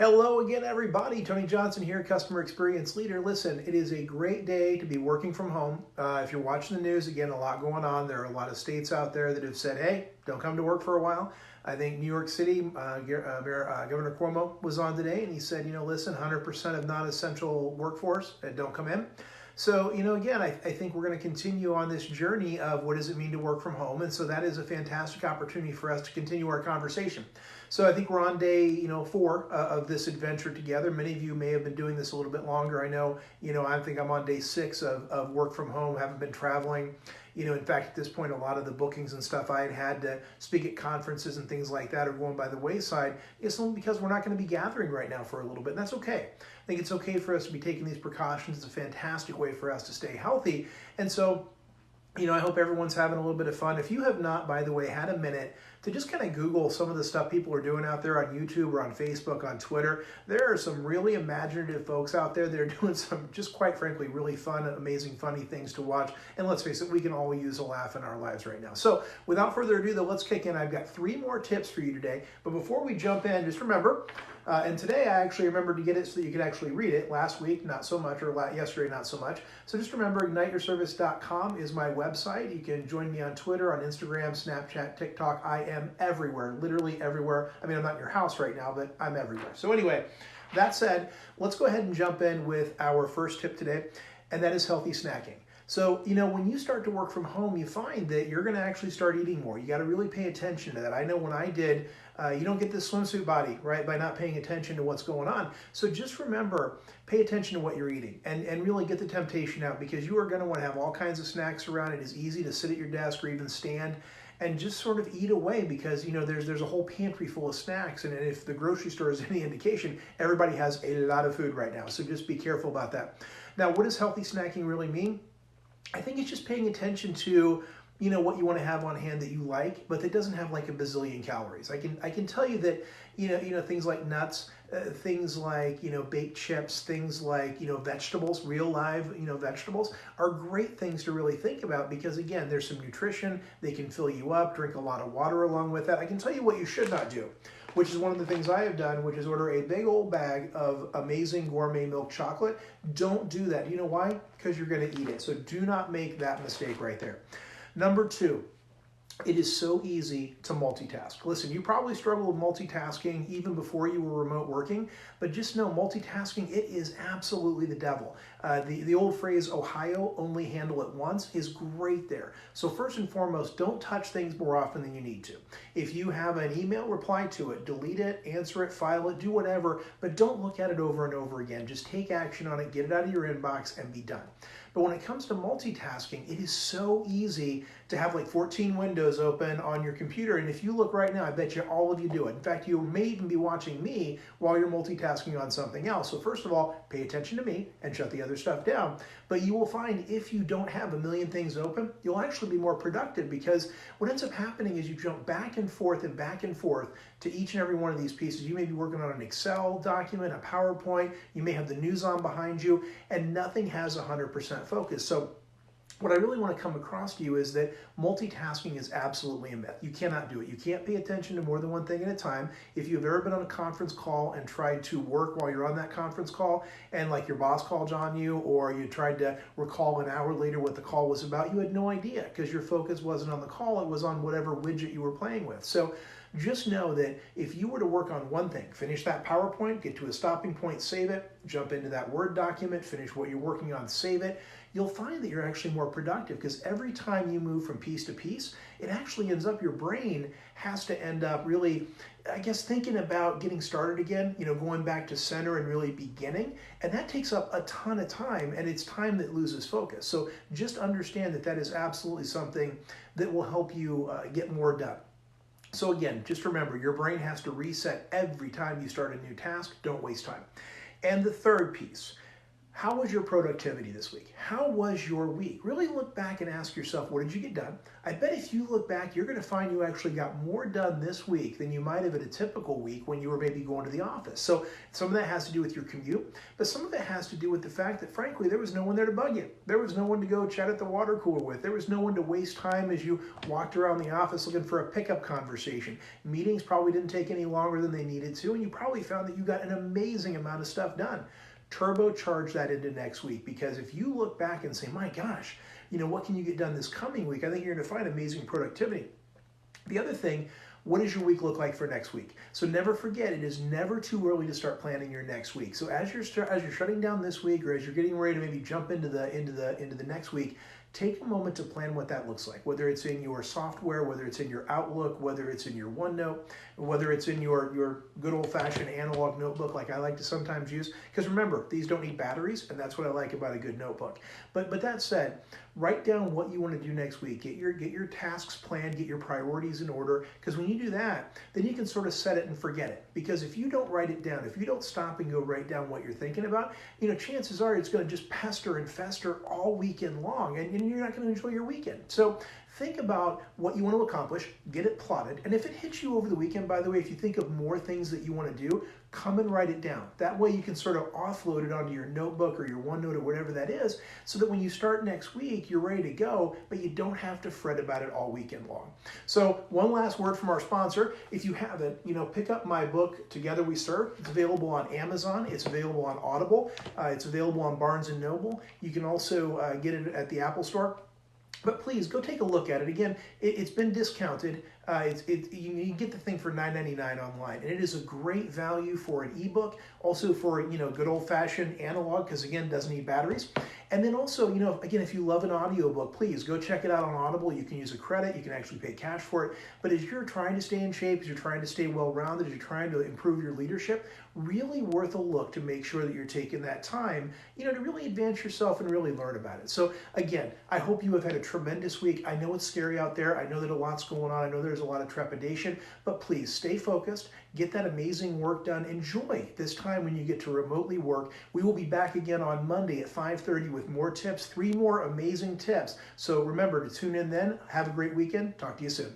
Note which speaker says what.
Speaker 1: Hello again, everybody. Tony Johnson here, Customer Experience Leader. Listen, it is a great day to be working from home. If you're watching the news, again, a lot going on. There are a lot of states out there that have said, hey, don't come to work for a while. I think New York City, Governor Cuomo was on today, and he said, listen, 100% of non-essential workforce, don't come in. So, again, I think we're going to continue on this journey of what does it mean to work from home. And so that is a fantastic opportunity for us to continue our conversation. So I think we're on day, 4 of this adventure together. Many of you may have been doing this a little bit longer. I know, I think I'm on day 6 of work from home, haven't been traveling. In fact, at this point, a lot of the bookings and stuff I had to speak at conferences and things like that are going by the wayside. It's only because we're not going to be gathering right now for a little bit, and that's okay. I think it's okay for us to be taking these precautions. It's a fantastic way for us to stay healthy. And so, I hope everyone's having a little bit of fun. If you have not, by the way, had a minute to just kind of Google some of the stuff people are doing out there on YouTube or on Facebook, on Twitter, there are some really imaginative folks out there that are doing some, just quite frankly, really fun, amazing, funny things to watch. And let's face it, we can all use a laugh in our lives right now. So without further ado, though, let's kick in. I've got 3 more tips for you today. But before we jump in, just remember, and today I actually remembered to get it so that you could actually read it. Last week, not so much, or yesterday, not so much. So just remember, igniteyourservice.com is my website. You can join me on Twitter, on Instagram, Snapchat, TikTok. I am everywhere, literally everywhere. I mean, I'm not in your house right now, but I'm everywhere. So anyway, that said, let's go ahead and jump in with our first tip today, and that is healthy snacking. So, when you start to work from home, you find that you're going to actually start eating more. You got to really pay attention to that. I know when I did, you don't get this swimsuit body, right, by not paying attention to what's going on. So just remember, pay attention to what you're eating and really get the temptation out, because you are going to want to have all kinds of snacks around. It is easy to sit at your desk or even stand and just sort of eat away, because there's a whole pantry full of snacks, and if the grocery store is any indication, everybody has a lot of food right now. So just be careful about that. Now, what does healthy snacking really mean? I think it's just paying attention to what you want to have on hand that you like, but that doesn't have like a bazillion calories. I can tell you that things like nuts, things like baked chips, things like vegetables, real live vegetables are great things to really think about, because again, there's some nutrition. They can fill you up. Drink a lot of water along with that. I can tell you what you should not do, which is one of the things I have done, which is order a big old bag of amazing gourmet milk chocolate. Don't do that. You know why? Because you're going to eat it. So do not make that mistake right there. Number 2, it is so easy to multitask. Listen, you probably struggled with multitasking even before you were remote working, but just know multitasking, it is absolutely the devil. The old phrase, Ohio, only handle it once, is great there. So first and foremost, don't touch things more often than you need to. If you have an email, reply to it, delete it, answer it, file it, do whatever, but don't look at it over and over again. Just take action on it, get it out of your inbox, and be done. But when it comes to multitasking, it is so easy to have like 14 windows open on your computer. And if you look right now, I bet you all of you do it. In fact, you may even be watching me while you're multitasking on something else. So first of all, pay attention to me and shut the other stuff down. But you will find if you don't have a million things open, you'll actually be more productive, because what ends up happening is you jump back and forth to each and every one of these pieces. You may be working on an Excel document, a PowerPoint, you may have the news on behind you, and nothing has 100% focus. So what I really want to come across to you is that multitasking is absolutely a myth. You cannot do it. You can't pay attention to more than one thing at a time. If you've ever been on a conference call and tried to work while you're on that conference call, and like your boss called on you, or you tried to recall an hour later what the call was about, you had no idea, because your focus wasn't on the call, it was on whatever widget you were playing with. So just know that if you were to work on one thing, finish that PowerPoint, get to a stopping point, save it, jump into that Word document, finish what you're working on, save it, you'll find that you're actually more productive, because every time you move from piece to piece, it actually ends up, your brain has to end up really, I guess, thinking about getting started again, going back to center and really beginning. And that takes up a ton of time, and it's time that loses focus. So just understand that that is absolutely something that will help you get more done. So again, just remember, your brain has to reset every time you start a new task. Don't waste time. And the third piece, How was your productivity this week? How was your week? Really look back and ask yourself, what did you get done? I bet if you look back, you're going to find you actually got more done this week than you might have in a typical week when you were maybe going to the office. So some of that has to do with your commute, but some of it has to do with the fact that, frankly, there was no one there to bug you. There was no one to go chat at the water cooler with. There was no one to waste time as you walked around the office looking for a pickup conversation. Meetings probably didn't take any longer than they needed to, and you probably found that you got an amazing amount of stuff done. Turbocharge that into next week, because if you look back and say, my gosh, what can you get done this coming week? I think you're going to find amazing productivity. The other thing, what does your week look like for next week? So never forget, it is never too early to start planning your next week. So as you're shutting down this week, or as you're getting ready to maybe jump into the next week, take a moment to plan what that looks like, whether it's in your software, whether it's in your Outlook, whether it's in your OneNote, whether it's in your good old-fashioned analog notebook like I like to sometimes use. Because remember, these don't need batteries, and that's what I like about a good notebook. But that said, write down what you want to do next week. Get your tasks planned, get your priorities in order, because when you do that, then you can sort of set it and forget it. Because if you don't write it down, if you don't stop and go write down what you're thinking about, chances are it's going to just pester and fester all weekend long, and you're not going to enjoy your weekend. So think about what you want to accomplish, get it plotted, and if it hits you over the weekend, by the way, if you think of more things that you want to do, come and write it down. That way you can sort of offload it onto your notebook or your OneNote or whatever that is, so that when you start next week, you're ready to go, but you don't have to fret about it all weekend long. So one last word from our sponsor. If you haven't, pick up my book, Together We Serve. It's available on Amazon. It's available on Audible. It's available on Barnes & Noble. You can also get it at the Apple Store. But please go take a look at it. Again, it's been discounted. You get the thing for $9.99 online, and it is a great value for an ebook, also for good old-fashioned analog, because again, it doesn't need batteries. And then also, again, if you love an audiobook, please go check it out on Audible. You can use a credit, you can actually pay cash for it. But as you're trying to stay in shape, as you're trying to stay well-rounded, as you're trying to improve your leadership, really worth a look to make sure that you're taking that time, to really advance yourself and really learn about it. So again, I hope you have had a tremendous week. I know it's scary out there. I know that a lot's going on. I know there's a lot of trepidation, but please stay focused, get that amazing work done. Enjoy this time when you get to remotely work. We will be back again on Monday at 5:30 with more tips, 3 more amazing tips. So remember to tune in then. Have a great weekend. Talk to you soon.